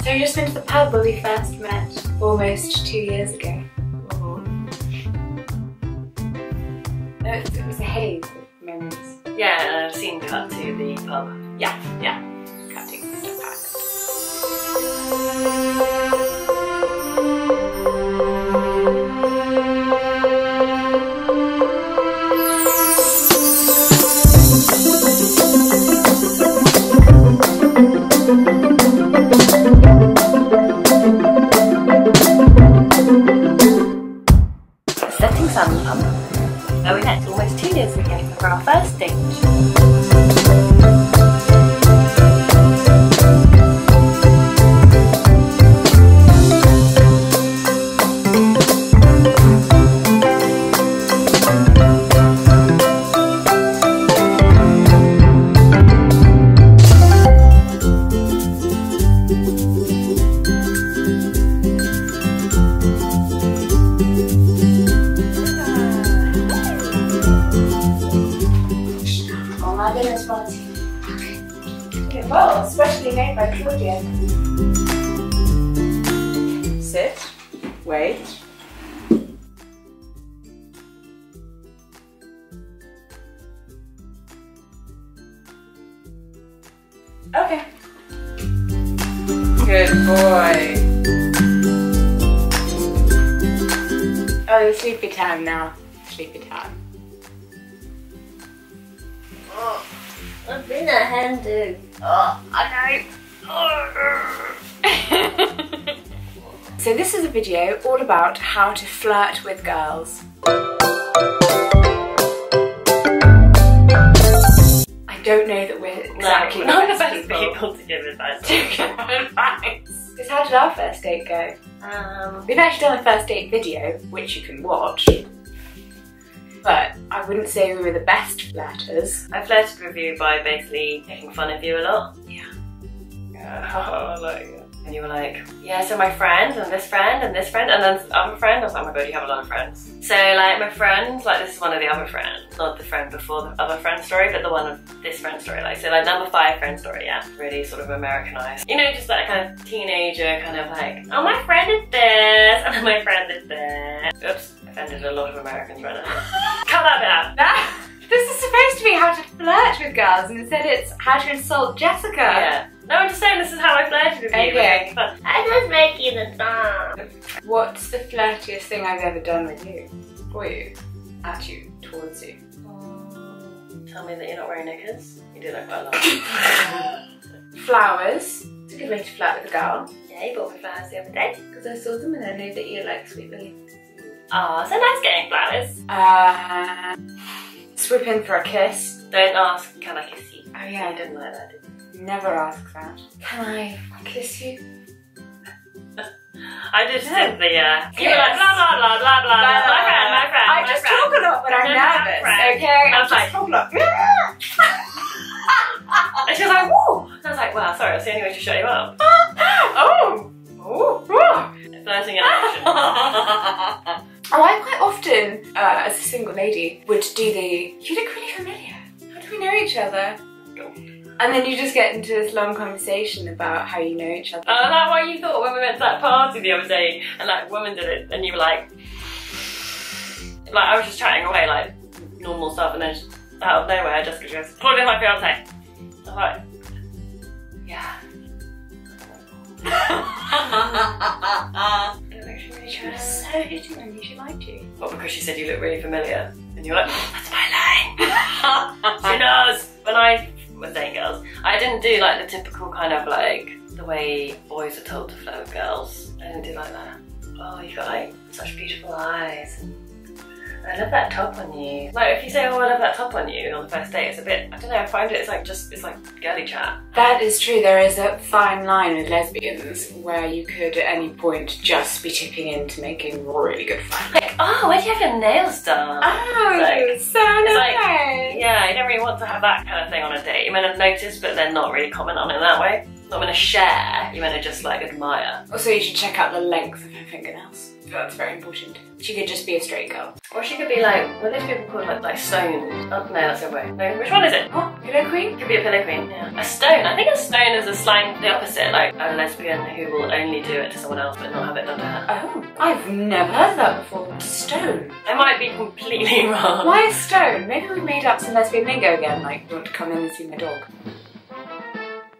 So you've just been to the pub where we first met almost 2 years ago. No, it was a haze of memories. Yeah, and I've seen Cut to the pub. Yeah. Cut to the pub. Setting sun pub. Where we met almost 2 years ago for our first date. Well, especially made by Claudia. Sit. Wait. Okay. Good boy. Oh, sleepy time now. Sleepy time. Oh, I've been a handed. Oh, I know. So this is a video all about how to flirt with girls. I don't know that we're exactly not the best people to give advice. Because how did our first date go? We've actually done a first date video, which you can watch. But I wouldn't say we were the best flirters. I flirted with you by basically making fun of you a lot. Yeah. And you were like, yeah, so my friend, and this friend, and this friend, and then other friend. I was like, oh my god, you have a lot of friends. So like my friend, like this is one of the other friends. Not the friend before the other friend story, but the one of this friend story. Like, so like number 5 friend story, yeah. Really sort of Americanized. You know, just that kind of teenager kind of like, oh my friend is this, and my friend is this. Oops, offended a lot of Americans right now. Cut that bit out. This is supposed to be how to flirt with girls, and instead it's how to insult Jessica. Yeah. No, I'm just saying this is how I flirted with you. Okay. I just make you the dog. What's the flirtiest thing I've ever done with you? For you? At you? Towards you? Tell me that you're not wearing knickers. You do that quite a lot. Flowers. It's a good way to flirt with a girl. Yeah, you bought me flowers the other day. Because I saw them and I know that you like sweet lily. Oh, so nice getting flowers. Swoop in for a kiss. Don't ask, can I kiss you? Oh yeah. You didn't like that, did you? Never ask that. Can I kiss you? I just did the, you were like, blah, blah, blah, blah, blah, blah, my friend, I just talk a lot when I'm nervous, okay? I was like, talk a lot. And she was like, whoa! And I was like, wow, sorry, that's the only way to shut you up. Oh! Flirting in action. Oh, I quite often, as a single lady, would do the, you look really familiar. How do we know each other? And then you just get into this long conversation about how you know each other. Oh, that's what you thought when we went to that party the other day and like a woman did it and you were like I was just chatting away like normal stuff and then out of nowhere Jessica goes, Claudia's my fiance. I was like, yeah. She was so hitting on you, she liked you. Well, because she said you look really familiar and you're like, that's my line. She knows. When I was dating girls, I didn't do like the typical kind of like the way boys are told to flirt with girls. I didn't do like that. Oh, you've got like such beautiful eyes. And I love that top on you. Like if you say, oh, I love that top on you on the first date, it's a bit, I don't know, I find it's like girly chat. That is true. There is a fine line with lesbians where you could at any point just be tipping into making really good fun. Like, oh, where do you have your nails done? Oh, like, so nice. Like, yeah, you don't really want to have that kind of thing on a date. You might have noticed, but then not really comment on it that way. Not in a to share, you want to just like admire. Also, you should check out the length of her fingernails. That's very important. She could just be a straight girl. Or she could be like, what are these people called, like stones? Oh, no, that's the way. No, which one is it? What? Pillow queen? Could be a pillow queen, yeah. A stone. I think a stone is a slang, the opposite, like a lesbian who will only do it to someone else but not have it done to her. Oh, I've never heard that before. Stone? I might be completely wrong. Why a stone? Maybe we made up some lesbian lingo again, like, you want to come in and see my dog.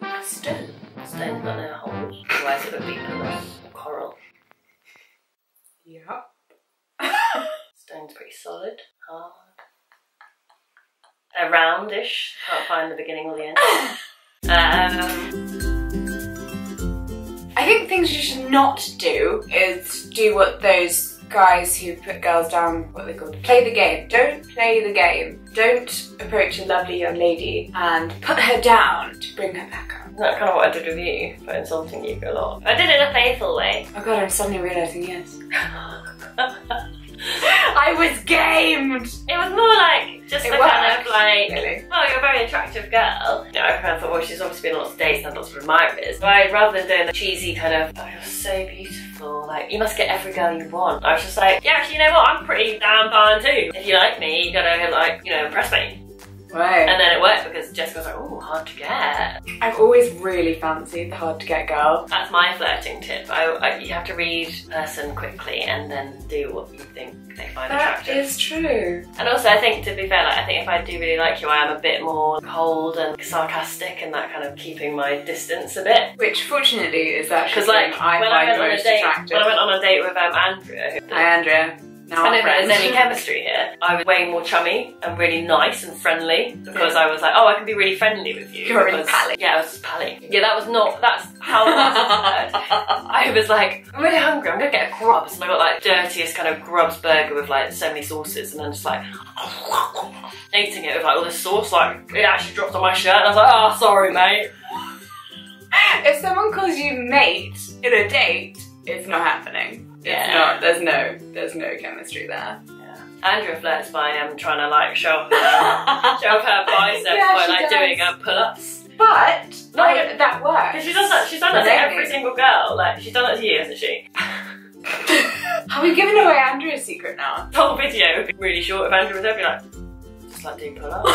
A stone? Stone's got no holes, otherwise it would be pillars or coral. Yeah. Stone's pretty solid, hard. They're roundish, can't find the beginning or the end. I think things you should not do is do what those guys who put girls down, what are they called? Play the game. Don't play the game. Don't approach a lovely young lady and put her down to bring her back up. That's kind of what I did with you, for insulting you a lot. I did it in a playful way. Oh god, I'm suddenly realising yes. I was gamed! It was more like, just a kind of like, really? oh, you're a very attractive girl. You know, I kind of thought, well, she's obviously been on lots of dates and had lots of admirers. But rather than doing the cheesy kind of, oh, you're so beautiful, like, you must get every girl you want. I was just like, yeah, actually, you know what, I'm pretty damn fine too. If you like me, you gotta, like, you know, impress me. Right. And then it worked because Jessica was like, oh, hard to get. I've always really fancied the hard to get girl. That's my flirting tip. You have to read a person quickly and then do what you think they find attractive. That is true. And also I think, to be fair, like, I think if I do really like you, I am a bit more cold and sarcastic and that kind of keeping my distance a bit. Which fortunately is actually because like I find most attractive. When I went on a date with Andrea. Hi Andrea. Now I don't think there's any chemistry here. I was way more chummy and really nice and friendly because I was like, oh, I can be really friendly with you. You're really pally. Yeah, I was just pally. Yeah, that's how it was. I was like, I'm really hungry, I'm gonna get a grubs. And I got like dirtiest kind of grubs burger with like so many sauces and then just like eating it with like all this sauce, like it actually dropped on my shirt and I was like, oh, sorry mate. If someone calls you mate in a date, it's not happening. It's not, there's no chemistry there. Yeah. Andrea flirts by trying to like show off her biceps by like doing pull-ups. But that works. Because she's done that to every single girl. Like she's done that to you, hasn't she? Are we giving away Andrea's secret now? The whole video would be really short if Andrea was there, be like, just like do pull-ups.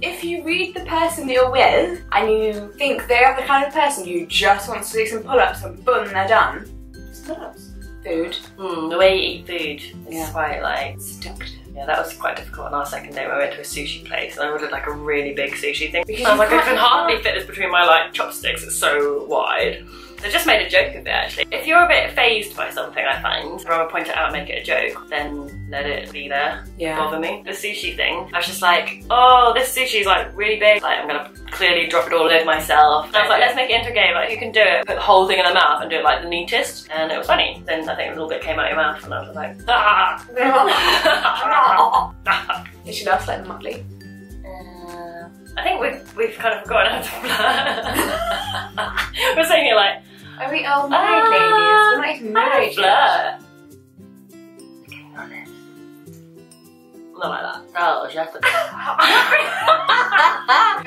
If you read the person that you're with and you think they are the kind of person who just wants to do some pull-ups and boom, they're done. It's pull-ups. Food. The way you eat food is quite like seductive. Yeah, that was quite difficult on our second date when we went to a sushi place and I ordered like a really big sushi thing. Because I was like, I can hardly fit this between my like chopsticks, it's so wide. I just made a joke of it actually. If you're a bit phased by something, I find, I'd rather point it out and make it a joke, then let it be there. Yeah. Bother me. The sushi thing, I was just like, oh, this sushi's like really big, like I'm gonna clearly drop it all over myself. And I was like, let's make it into a game, like you can do it, put the whole thing in the mouth and do it like the neatest, and it was funny. Then I think a little bit came out your mouth and I was like, ah! Is she last like Motley? I think we've kind of forgotten how to flirt. We're saying it like, are we all married ladies? We're not even married yet. Getting honest. Not like that. Oh, she has to.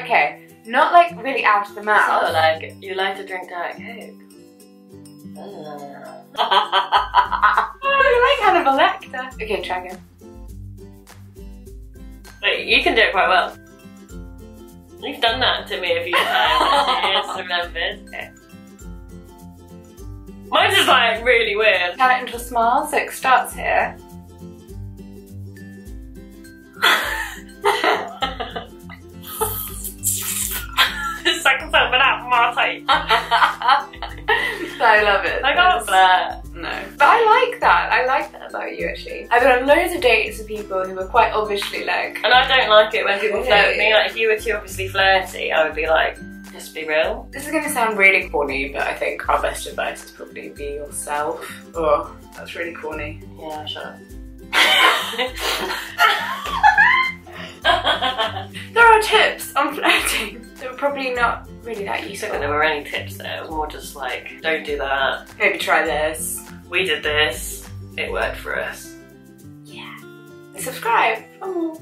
Okay, not like really out of the mouth. So like, you like to drink Diet Coke. You like Hannibal Lecter. Okay, try again. Wait, you can do it quite well. You've done that to me a few times. Yes, remembered. Okay. Mine's just like really weird. Turn it into a smile, so it starts here. The second time without Marty. I love it. I can't flirt. No. But I like that. I like that about you actually. I've been on loads of dates with people who were quite obviously like... And I don't like it when people flirt with me. Like if you were too obviously flirty, I would be like, just be real. This is going to sound really corny, but I think our best advice is probably be yourself. Oh, that's really corny. Yeah, shut up. There are tips on flirting. They're probably not really that I useful. don't think there were any tips there. It was more just like, don't do that. Maybe try this. We did this. It worked for us. Yeah. Subscribe. Oh.